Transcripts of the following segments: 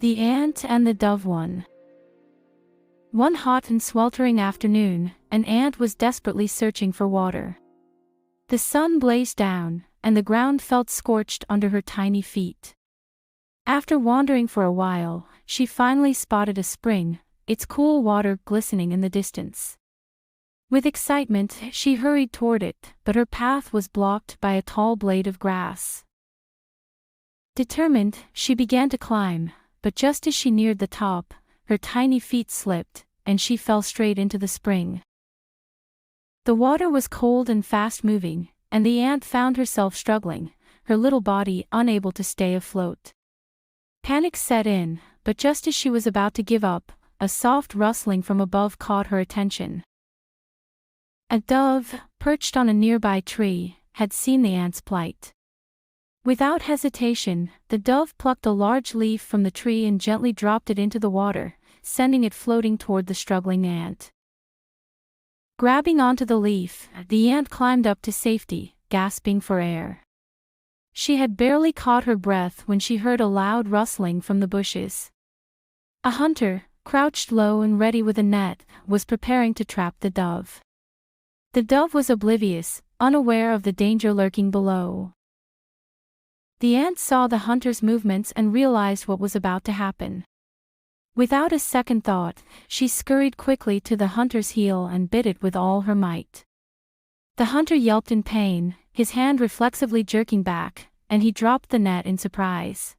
The Ant and the Dove. One hot and sweltering afternoon, an ant was desperately searching for water. The sun blazed down, and the ground felt scorched under her tiny feet. After wandering for a while, she finally spotted a spring, its cool water glistening in the distance. With excitement, she hurried toward it, but her path was blocked by a tall blade of grass. Determined, she began to climb, but just as she neared the top, her tiny feet slipped, and she fell straight into the spring. The water was cold and fast-moving, and the ant found herself struggling, her little body unable to stay afloat. Panic set in, but just as she was about to give up, a soft rustling from above caught her attention. A dove, perched on a nearby tree, had seen the ant's plight. Without hesitation, the dove plucked a large leaf from the tree and gently dropped it into the water, sending it floating toward the struggling ant. Grabbing onto the leaf, the ant climbed up to safety, gasping for air. She had barely caught her breath when she heard a loud rustling from the bushes. A hunter, crouched low and ready with a net, was preparing to trap the dove. The dove was oblivious, unaware of the danger lurking below. The ant saw the hunter's movements and realized what was about to happen. Without a second thought, she scurried quickly to the hunter's heel and bit it with all her might. The hunter yelped in pain, his hand reflexively jerking back, and he dropped the net in surprise.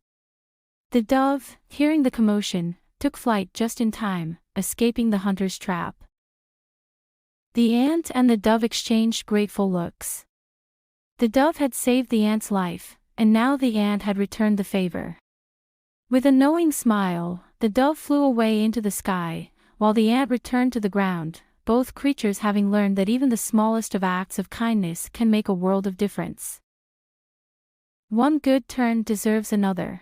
The dove, hearing the commotion, took flight just in time, escaping the hunter's trap. The ant and the dove exchanged grateful looks. The dove had saved the ant's life, and now the ant had returned the favor. With a knowing smile, the dove flew away into the sky, while the ant returned to the ground, both creatures having learned that even the smallest of acts of kindness can make a world of difference. One good turn deserves another.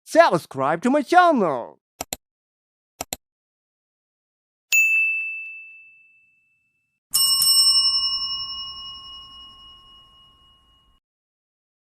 Subscribe to my channel.